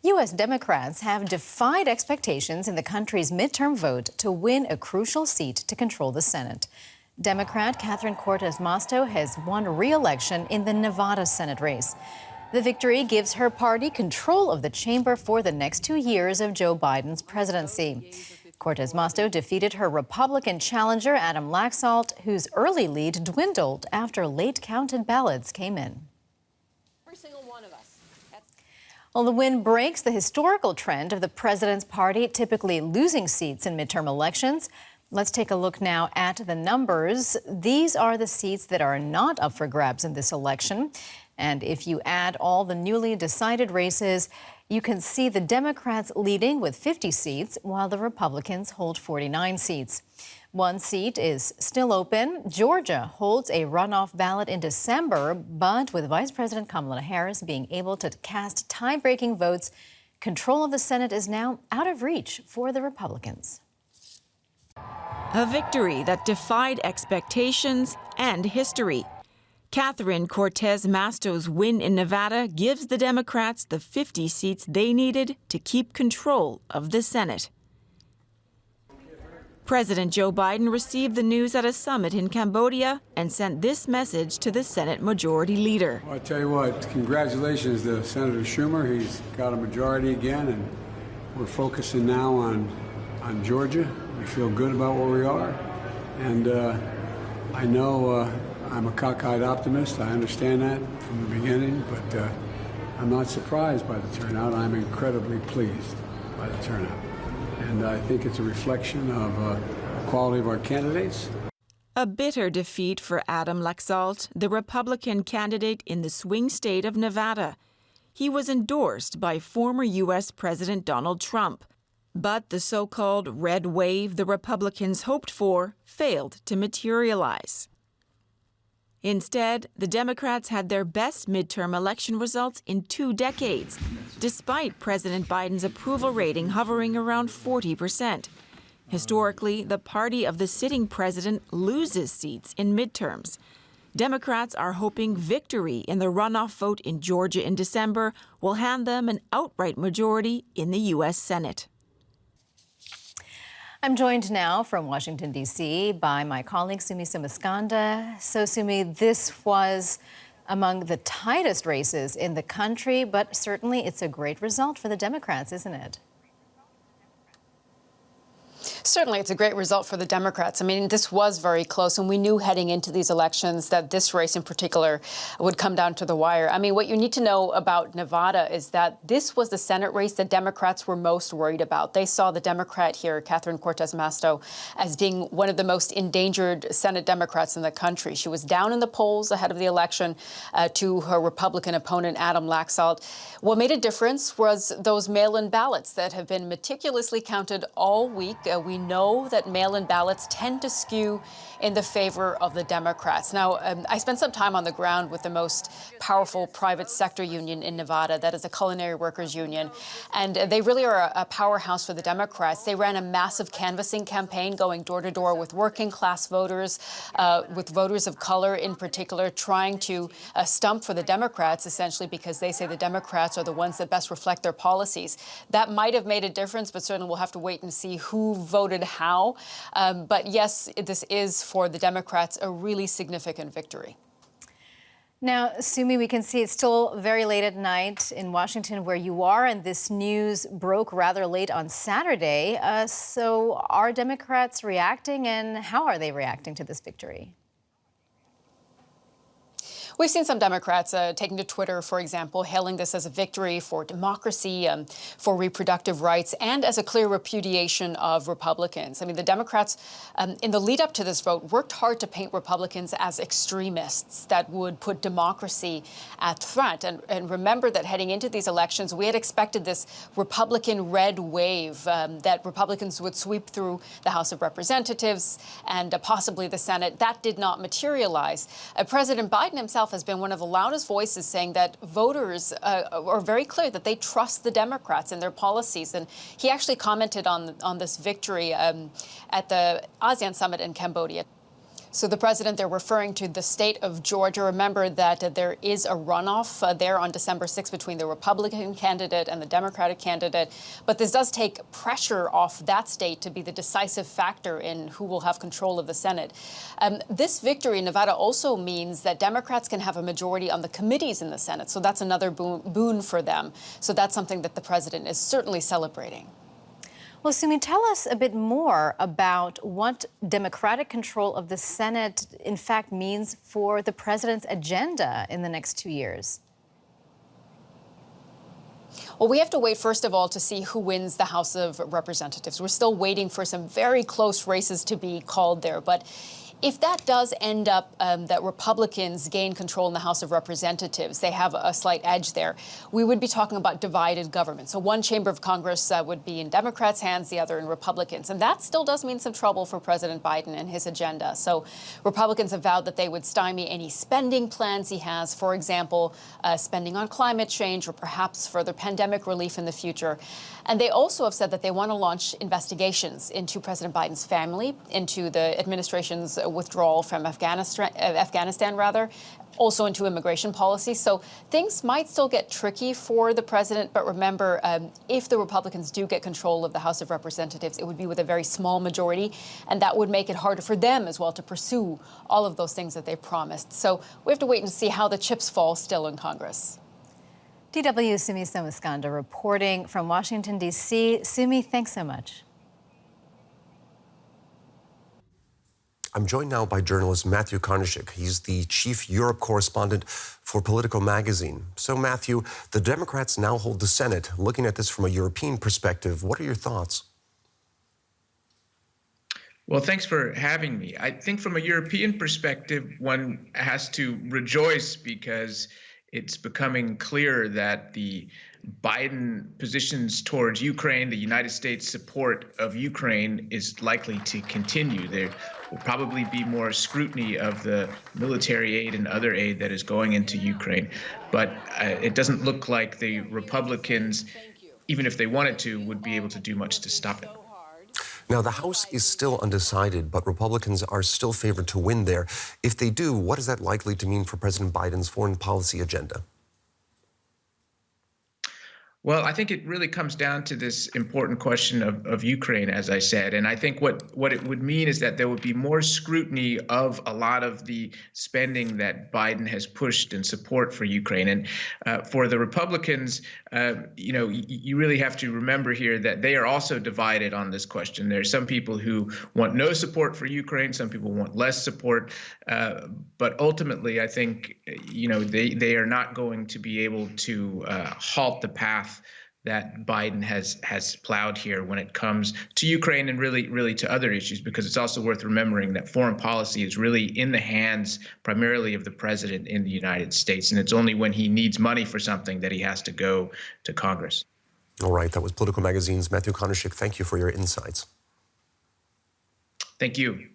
U.S. Democrats have defied expectations in the country's midterm vote to win a crucial seat to control the Senate. Democrat Catherine Cortez Masto has won re-election in the Nevada Senate race. The victory gives her party control of the chamber for the next 2 years of Joe Biden's presidency. Cortez Masto defeated her Republican challenger, Adam Laxalt, whose early lead dwindled after late-counted ballots came in. Every single one of us. Well, the win breaks the historical trend of the president's party typically losing seats in midterm elections. Let's take a look now at the numbers. These are the seats that are not up for grabs in this election. And if you add all the newly decided races, you can see the Democrats leading with 50 seats, while the Republicans hold 49 seats. One seat is still open. Georgia holds a runoff ballot in December, but with Vice President Kamala Harris being able to cast tie-breaking votes, control of the Senate is now out of reach for the Republicans. A victory that defied expectations and history. Catherine Cortez Masto's win in Nevada gives the Democrats the 50 seats they needed to keep control of the Senate. President Joe Biden received the news at a summit in Cambodia and sent this message to the Senate Majority Leader. Well, I tell you what, congratulations to Senator Schumer. He's got a majority again, and we're focusing now on Georgia. We feel good about where we are, and I know I'm a cockeyed optimist. I understand that from the beginning, but I'm not surprised by the turnout. I'm incredibly pleased by the turnout. And I think it's a reflection of the quality of our candidates. A bitter defeat for Adam Laxalt, the Republican candidate in the swing state of Nevada. He was endorsed by former U.S. President Donald Trump. But the so-called red wave the Republicans hoped for failed to materialize. Instead, the Democrats had their best midterm election results in 2 decades, despite President Biden's approval rating hovering around 40%. Historically, the party of the sitting president loses seats in midterms. Democrats are hoping victory in the runoff vote in Georgia in December will hand them an outright majority in the U.S. Senate. I'm joined now from Washington, D.C. by my colleague, Sumi Somaskanda. So, Sumi, this was among the tightest races in the country, but certainly it's a great result for the Democrats, isn't it? Certainly, it's a great result for the Democrats. I mean, this was very close, and we knew heading into these elections that this race in particular would come down to the wire. I mean, what you need to know about Nevada is that this was the Senate race that Democrats were most worried about. They saw the Democrat here, Catherine Cortez Masto, as being one of the most endangered Senate Democrats in the country. She was down in the polls ahead of the election to her Republican opponent, Adam Laxalt. What made a difference was those mail-in ballots that have been meticulously counted all week. We know that mail-in ballots tend to skew in the favor of the Democrats. Now, I spent some time on the ground with the most powerful private sector union in Nevada, that is the Culinary Workers Union, and they really are a powerhouse for the Democrats. They ran a massive canvassing campaign going door to door with working class voters, with voters of color in particular, trying to stump for the Democrats, essentially because they say the Democrats are the ones that best reflect their policies. That might have made a difference, but certainly we'll have to wait and see who voted how. But yes, this is for the Democrats a really significant victory. Now, Sumi, we can see it's still very late at night in Washington where you are, and this news broke rather late on Saturday. So are Democrats reacting, and how are they reacting to this victory? We've seen some Democrats taking to Twitter, for example, hailing this as a victory for democracy, for reproductive rights, and as a clear repudiation of Republicans. I mean, the Democrats, in the lead up to this vote, worked hard to paint Republicans as extremists that would put democracy at threat. And remember that heading into these elections, we had expected this Republican red wave, that Republicans would sweep through the House of Representatives and possibly the Senate. That did not materialize. President Biden himself has been one of the loudest voices saying that voters are very clear that they trust the Democrats and their policies. And he actually commented on this victory at the ASEAN summit in Cambodia. So the president, they're referring to the state of Georgia. Remember that there is a runoff there on December 6th between the Republican candidate and the Democratic candidate. But this does take pressure off that state to be the decisive factor in who will have control of the Senate. This victory in Nevada also means that Democrats can have a majority on the committees in the Senate. So that's another boon for them. So that's something that the president is certainly celebrating. Well, Sumi, tell us a bit more about what Democratic control of the Senate, in fact, means for the president's agenda in the next 2 years. Well, we have to wait, first of all, to see who wins the House of Representatives. We're still waiting for some very close races to be called there. But if that does end up that Republicans gain control in the House of Representatives, they have a slight edge there, we would be talking about divided government. So one chamber of Congress would be in Democrats' hands, the other in Republicans. And that still does mean some trouble for President Biden and his agenda. So Republicans have vowed that they would stymie any spending plans he has, for example, spending on climate change or perhaps further pandemic relief in the future. And they also have said that they want to launch investigations into President Biden's family, into the administration's withdrawal from Afghanistan, also into immigration policy. So things might still get tricky for the president. But remember, if the Republicans do get control of the House of Representatives, it would be with a very small majority. And that would make it harder for them as well to pursue all of those things that they promised. So we have to wait and see how the chips fall still in Congress. DW Sumi Somaskanda reporting from Washington, D.C. Sumi, thanks so much. I'm joined now by journalist Matthew Konishik. He's the chief Europe correspondent for Politico magazine. So, Matthew, the Democrats now hold the Senate. Looking at this from a European perspective, what are your thoughts? Well, thanks for having me. I think from a European perspective, one has to rejoice because it's becoming clear that the Biden positions towards Ukraine, the United States support of Ukraine, is likely to continue. There will probably be more scrutiny of the military aid and other aid that is going into Ukraine. But it doesn't look like the Republicans, even if they wanted to, would be able to do much to stop it. Now, the House is still undecided, but Republicans are still favored to win there. If they do, what is that likely to mean for President Biden's foreign policy agenda? Well, I think it really comes down to this important question of Ukraine, as I said. And I think what it would mean is that there would be more scrutiny of a lot of the spending that Biden has pushed in support for Ukraine. And for the Republicans, you really have to remember here that they are also divided on this question. There are some people who want no support for Ukraine. Some people want less support. But ultimately, I think, they are not going to be able to halt the path that Biden has plowed here when it comes to Ukraine and really to other issues, because it's also worth remembering that foreign policy is really in the hands primarily of the president in the United States. And it's only when he needs money for something that he has to go to Congress. All right. That was Politico magazine's Matthew Konishik. Thank you for your insights. Thank you.